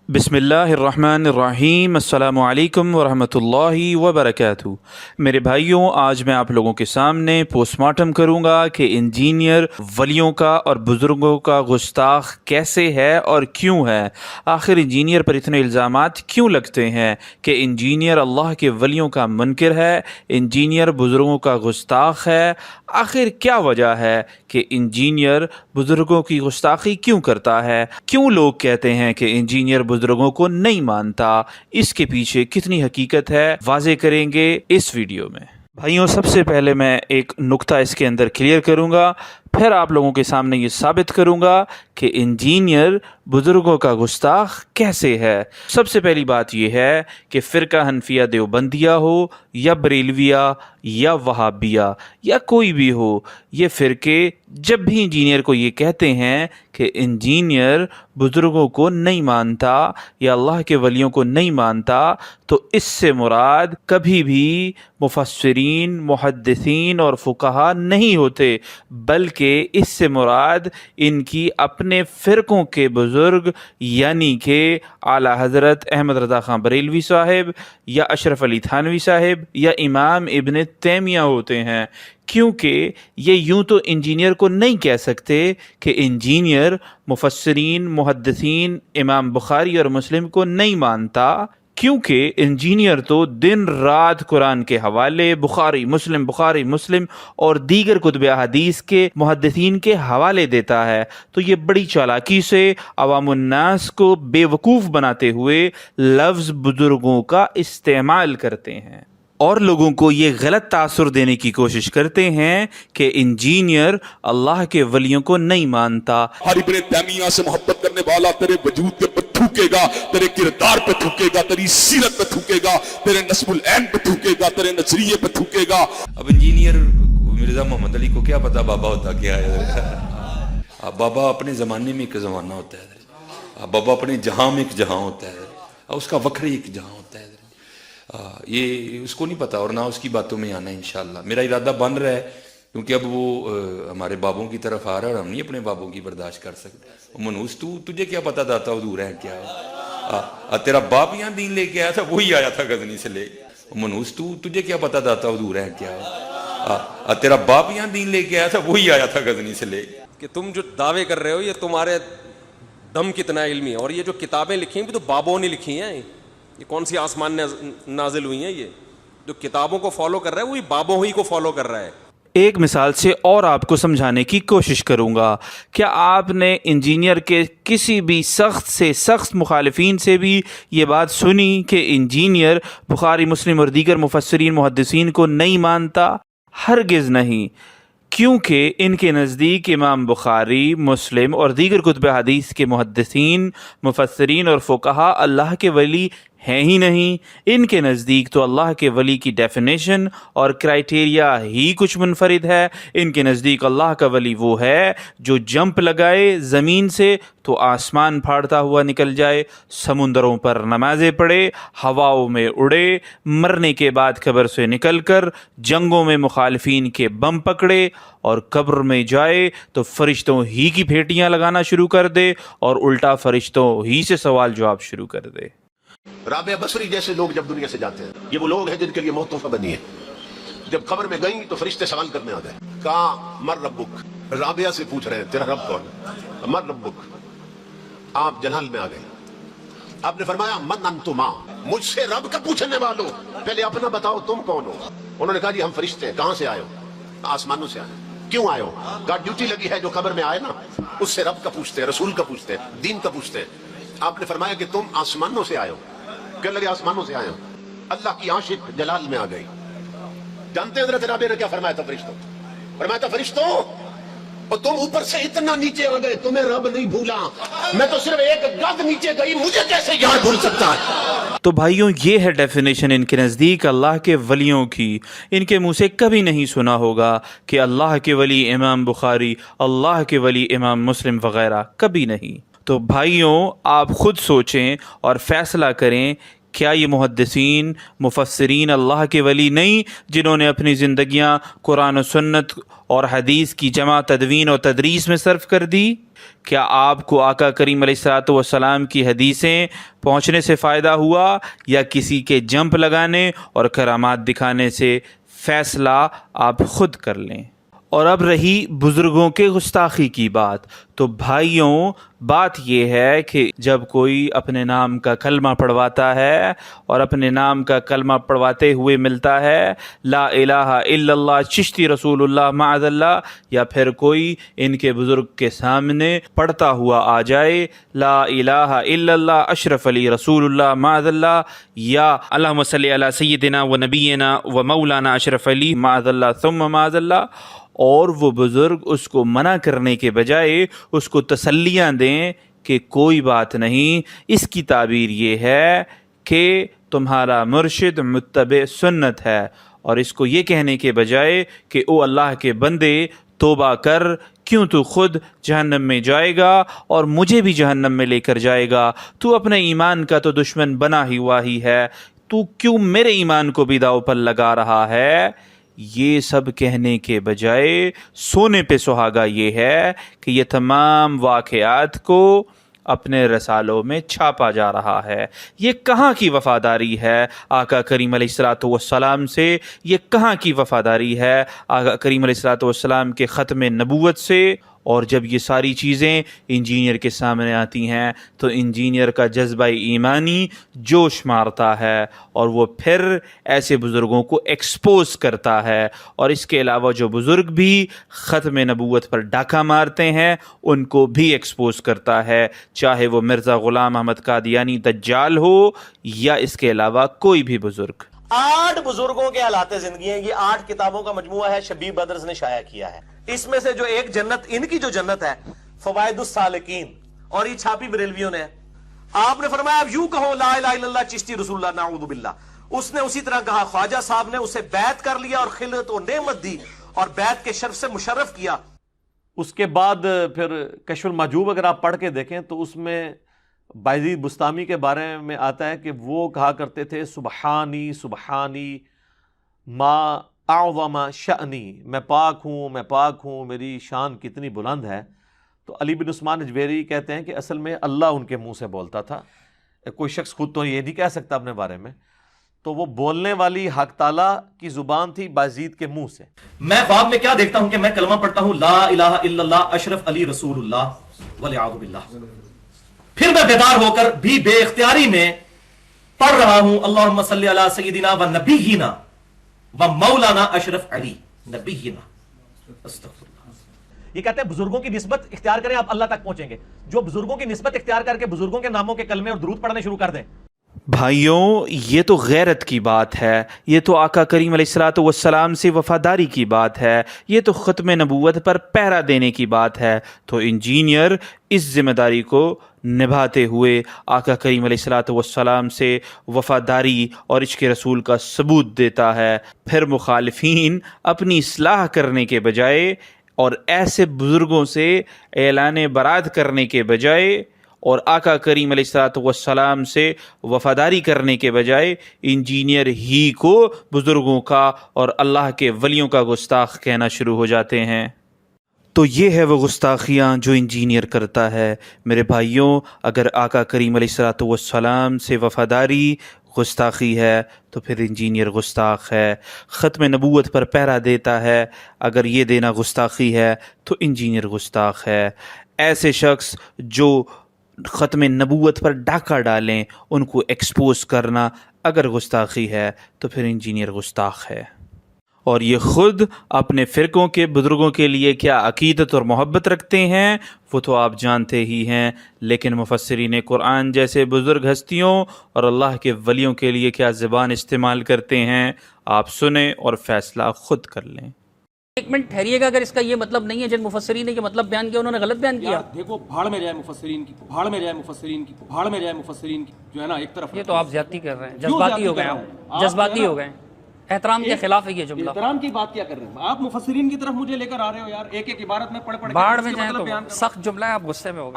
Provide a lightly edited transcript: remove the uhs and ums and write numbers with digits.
बिस्मिल्लाहिर्रहमानिर्रहीम अस्सलामु अलैकुम वरहमतुल्लाहि वबरकातुहू। मेरे भाइयों, आज मैं आप लोगों के सामने पोस्टमार्टम करूँगा कि इंजीनियर वलियों का और बुज़ुर्गों का गुस्ताख कैसे है और क्यों है। आखिर इंजीनियर पर इतने इल्ज़ामात क्यों लगते हैं कि इंजीनियर अल्लाह के वलियों का मुनकिर है, इंजीनियर बुज़ुर्गों का गुस्ताख है। आखिर क्या वजह है कि इंजीनियर बुज़ुर्गों की गुस्ताखी क्यों करता है? क्यों लोग कहते हैं कि इंजीनियर बुजुर्गों को नहीं मानता? इसके पीछे कितनी हकीकत है, वाज़े करेंगे इस वीडियो में। भाइयों, सबसे पहले मैं एक नुक्ता इसके अंदर क्लियर करूंगा, फिर आप लोगों के सामने ये साबित करूंगा कि इंजीनियर बुजुर्गों का गुस्ताख कैसे है। सबसे पहली बात यह है कि फ़िरका हनफिया देवबंदिया हो या बरेलविया या वहाबिया या कोई भी हो, ये फ़िरके जब भी इंजीनियर को ये कहते हैं कि इंजीनियर बुजुर्गों को नहीं मानता या अल्लाह के वलियों को नहीं मानता, तो इससे मुराद कभी भी मुफस्सिरीन, मुहद्दिसीन और फुक़हा नहीं होते, बल्कि इससे मुराद इनकी अपने फ़िरकों के बुज़ुर्ग यानी कि आला हज़रत अहमद रज़ा ख़ान बरेलवी साहिब या अशरफ अली थानवी साहिब या इमाम इब्न तैमिया होते हैं। क्योंकि ये यूं तो इंजीनियर को नहीं कह सकते कि इंजीनियर मुफस्सिरीन, मुहद्दिसीन, इमाम बुखारी और मुस्लिम को नहीं मानता, क्योंकि इंजीनियर तो दिन रात कुरान के हवाले बुखारी मुस्लिम और दीगर कुतुब हदीस के मुहद्दिसीन के हवाले देता है। तो ये बड़ी चालाकी से अवामुन्नास को बेवकूफ़ बनाते हुए लफ्ज़ बुजुर्गों का इस्तेमाल करते हैं और लोगों को ये गलत तासुर देने की कोशिश करते हैं कि इंजीनियर अल्लाह के वलियों को नहीं मानता। हर इब्ने तैमिया से मोहब्बत करने वाला तेरे वजूद के पर थूकेगा, तेरे किरदार पे थूकेगा, तेरी सीरत पे थूकेगा, तेरे नस्बुल ऐन पे थूकेगा, तेरे नजरिए पे थूकेगा। अब इंजीनियर मिर्जा मोहम्मद अली को क्या पता बाबा होता क्या है। अब बाबा अपने ज़माने में एक ज़माना होता है, अब बाबा अपने जहां में एक जहां होता है, उसका वक्री एक जहां होता है। ये उसको नहीं पता और ना उसकी बातों में आना। इंशाल्लाह मेरा इरादा बन रहा है, क्योंकि अब वो हमारे बाबों की तरफ आ रहा है और हम नहीं अपने बाबों की बर्दाश्त कर सकते। मनूस तुझे क्या पता दाता हुजूर है क्या? तेरा बाप यहाँ दीन लेके आया था, वही आया था गजनी से ले। मनूस तुझे क्या पता दाता हुजूर है क्या? तेरा बाप यहाँ दीन लेके आया था, वही आया था गजनी से ले। कि तुम जो दावे कर रहे हो ये तुम्हारे दम कितना इल्मी है, और ये जो किताबें लिखी हैं तो बाबों ने लिखी हैं। ये कौन सी आसमान ने नाजिल हुई हैं? ये जो किताबों को फॉलो कर रहा है वही बाबों ही को फॉलो कर रहा है। एक मिसाल से और आपको समझाने की कोशिश करूंगा। क्या आपने इंजीनियर के किसी भी सख्त से सख्त मुखालिफिन से भी ये बात सुनी कि इंजीनियर बुखारी मुस्लिम और दीगर मुफस्सिरीन मुहद्दिसीन को नहीं मानता? हरगिज़ नहीं, क्योंकि इनके नज़दीक इमाम बुखारी, मुस्लिम और दीगर कुतुब हदीस के मुहद्दिसीन, मुफस्सिरीन और फुक़हा अल्लाह के वली हैं ही नहीं। इनके नज़दीक तो अल्लाह के वली की डेफिनेशन और क्राइटेरिया ही कुछ मुनफरिद है। इनके नज़दीक अल्लाह का वली वो है जो जंप लगाए ज़मीन से तो आसमान फाड़ता हुआ निकल जाए, समुंदरों पर नमाज़ें पढ़े, हवाओं में उड़े, मरने के बाद कब्र से निकलकर जंगों में मुखालिफिन के बम पकड़े और कब्र में जाए तो फरिश्तों ही की भेटियाँ लगाना शुरू कर दे और उल्टा फरिश्तों ही से सवाल जवाब शुरू कर दे। राबिया बसरी जैसे लोग जब दुनिया से जाते हैं, ये वो लोग हैं जिनके लिए मौत तोहफा बनी है। जब कब्र में गई तो फरिश्ते सवाल करने आ गए, कहा मर रब्बुक। राबिया से पूछ रहे हैं तेरा रब कौन है? मर रब्बुक। आप जलाल में आ गए। आपने फरमाया मन अंतुमा, मुझसे रब का पूछने वालों, पहले अपना बताओ तुम कौन हो। उन्होंने कहा जी हम फरिश्ते हैं। कहां से आए हो? आसमानों से आए। क्यों आए हो? कहा ड्यूटी लगी है, जो कब्र में आए ना उससे रब का पूछते हैं, रसूल का पूछते हैं, दीन का पूछते हैं। आपने फरमाया कि तुम आसमानों से आए हो। क्या लगे आसमानों से आए हो? अल्लाह की आशिक जलाल में आ गई। जानते हैं हज़रत राबिया ने क्या फरमाया था फरिश्तों? फरमाया था फरिश्तों, और तुम ऊपर से इतना नीचे आ गए, तुम्हें रब नहीं भूला, मैं तो सिर्फ एक गज नीचे गई, मुझे कैसे याद भूल सकता है? तो भाइयों, ये है डेफिनेशन इनके नज़दीक अल्लाह के वलियों की। इनके मुंह से कभी नहीं सुना होगा कि अल्लाह के वली इमाम बुखारी, अल्लाह के वली इमाम मुस्लिम वगैरह, कभी नहीं। तो भाइयों, आप खुद सोचें और फैसला करें کیا یہ محدثین مفسرین اللہ کے ولی نہیں جنہوں نے اپنی زندگیاں قرآن و سنت اور حدیث کی جمع تدوین اور تدریس میں صرف کر دی؟ کیا آپ کو آقا کریم علیہ الصلوۃ والسلام کی حدیثیں پہنچنے سے فائدہ ہوا یا کسی کے جمپ لگانے اور کرامات دکھانے سے؟ فیصلہ آپ خود کر لیں۔ اور اب رہی بزرگوں کے گستاخی کی بات، تو بھائیوں بات یہ ہے کہ جب کوئی اپنے نام کا کلمہ پڑھواتا ہے اور اپنے نام کا کلمہ پڑھواتے ہوئے ملتا ہے لا الہ الا اللہ چشتی رسول اللہ معاذ اللہ، یا پھر کوئی ان کے بزرگ کے سامنے پڑھتا ہوا آ جائے لا الہ الا اللہ اشرف علی رسول اللہ معاذ اللہ، یا اللہم صلی علی سیدنا و نبینا و مولانا اشرف علی معاذ اللہ ثم معاذ اللہ، اور وہ بزرگ اس کو منع کرنے کے بجائے اس کو تسلیاں دیں کہ کوئی بات نہیں، اس کی تعبیر یہ ہے کہ تمہارا مرشد متبع سنت ہے، اور اس کو یہ کہنے کے بجائے کہ او اللہ کے بندے توبہ کر، کیوں تو خود جہنم میں جائے گا اور مجھے بھی جہنم میں لے کر جائے گا، تو اپنے ایمان کا تو دشمن بنا ہی ہوا ہی ہے، تو کیوں میرے ایمان کو بھی داؤ پر لگا رہا ہے؟ یہ سب کہنے کے بجائے سونے پہ سہاگا یہ ہے کہ یہ تمام واقعات کو اپنے رسالوں میں چھاپا جا رہا ہے۔ یہ کہاں کی وفاداری ہے آقا کریم علیہ الصلوۃ والسلام سے؟ یہ کہاں کی وفاداری ہے آقا کریم علیہ الصلوۃ والسلام کے ختم نبوت سے؟ اور جب یہ ساری چیزیں انجینئر کے سامنے آتی ہیں تو انجینئر کا جذبہ ایمانی جوش مارتا ہے اور وہ پھر ایسے بزرگوں کو ایکسپوز کرتا ہے، اور اس کے علاوہ جو بزرگ بھی ختم نبوت پر ڈاکہ مارتے ہیں ان کو بھی ایکسپوز کرتا ہے، چاہے وہ مرزا غلام احمد قادیانی دجال ہو یا اس کے علاوہ کوئی بھی بزرگ۔ 8 بزرگوں کے حالات زندگی ہیں، یہ 8 کتابوں کا مجموعہ ہے، شبیب بدرز نے شائع کیا ہے۔ اس میں سے جو ایک جنت، ان کی جو جنت ہے فوائد السالکین، اور یہ چھاپی بریلویوں نے ہے۔ آپ نے فرمایا اب یوں کہو لا الہ الا اللہ چشتی رسول اللہ نعوذ باللہ، اس نے اسی طرح کہا، خواجہ صاحب نے اسے بیعت کر لیا اور خلعت و نعمت دی اور بیعت کے شرف سے مشرف کیا۔ اس کے بعد پھر کشف المحجوب اگر آپ پڑھ کے دیکھیں تو اس میں بایزید بستامی کے بارے میں آتا ہے کہ وہ کہا کرتے تھے سبحانی سبحانی ما اعظم شأنی، میں پاک ہوں، میری شان کتنی بلند ہے۔ تو علی بن عثمان اجویری کہتے ہیں کہ اصل میں اللہ ان کے منہ سے بولتا تھا، کوئی شخص خود تو یہ نہیں کہہ سکتا اپنے بارے میں، تو وہ بولنے والی حق تعالیٰ کی زبان تھی بایزید کے منہ سے۔ میں خواب میں کیا دیکھتا ہوں کہ میں کلمہ پڑھتا ہوں لا الہ الا اللہ اشرف علی رسول اللہ والعیاذ باللہ، پھر میں بیدار ہو کر بھی بے اختیاری میں پڑھ رہا ہوں اللہم صلی علی سیدنا و نبینا و مولانا اشرف علی نبینا۔ استغفر اللہ۔ یہ کہتے ہیں بزرگوں کی نسبت اختیار کریں آپ اللہ تک پہنچیں گے۔ جو بزرگوں کی نسبت اختیار کر کے بزرگوں کے ناموں کے کلمے اور درود پڑھنے شروع کر دیں، بھائیوں یہ تو غیرت کی بات ہے، یہ تو آقا کریم علیہ الصلوۃ والسلام سے وفاداری کی بات ہے، یہ تو ختم نبوت پر پہرا دینے کی بات ہے۔ تو انجینئر اس ذمہ داری کو نبھاتے ہوئے آقا کریم علیہ الصلوۃ والسلام سے وفاداری اور عشق رسول کا ثبوت دیتا ہے۔ پھر مخالفین اپنی اصلاح کرنے کے بجائے اور ایسے بزرگوں سے اعلان برات کرنے کے بجائے اور آقا کریم علیہ الصلوۃ والسلام سے وفاداری کرنے کے بجائے انجینئر ہی کو بزرگوں کا اور اللہ کے ولیوں کا گستاخ کہنا شروع ہو جاتے ہیں۔ تو یہ ہے وہ گستاخیاں جو انجینئر کرتا ہے۔ میرے بھائیوں، اگر آقا کریم علیہ الصلوۃ والسلام سے وفاداری گستاخی ہے تو پھر انجینئر گستاخ ہے۔ ختم نبوت پر پہرا دیتا ہے، اگر یہ دینا گستاخی ہے تو انجینئر گستاخ ہے۔ ایسے شخص جو ختم نبوت پر ڈاکہ ڈالیں ان کو ایکسپوز کرنا اگر گستاخی ہے تو پھر انجینئر گستاخ ہے۔ اور یہ خود اپنے فرقوں کے بزرگوں کے لیے کیا عقیدت اور محبت رکھتے ہیں وہ تو آپ جانتے ہی ہیں، لیکن مفسرین قرآن جیسے بزرگ ہستیوں اور اللہ کے ولیوں کے لیے کیا زبان استعمال کرتے ہیں، آپ سنیں اور فیصلہ خود کر لیں۔ ایک منٹ ٹھہریے گا، اگر اس کا یہ مطلب نہیں ہے جن مفسرین نے یہ مطلب بیان کیا انہوں نے غلط بیان کیا؟ دیکھو بھاڑ میں جائے مفسرین کی، بھاڑ میں جائے مفسرین کی، بھاڑ میں جائے مفسرین کی، جو ہے نا ایک طرف یہ تو آپ زیادتی کر رہے ہیں، جذباتی ہو گئے ہیں، جذباتی ہو گئے ہیں، احترام کے خلاف ہے یہ جملہ۔ احترام کی بات کیا کر رہے ہیں آپ؟ مفسرین کی طرف مجھے لے کر آ رہے ہو یار، ایک ایک عبارت میں پڑھ پڑھ کے بھاڑ میں جائیں تو سخت جملہ ہے، آپ غصے میں ہو گئے۔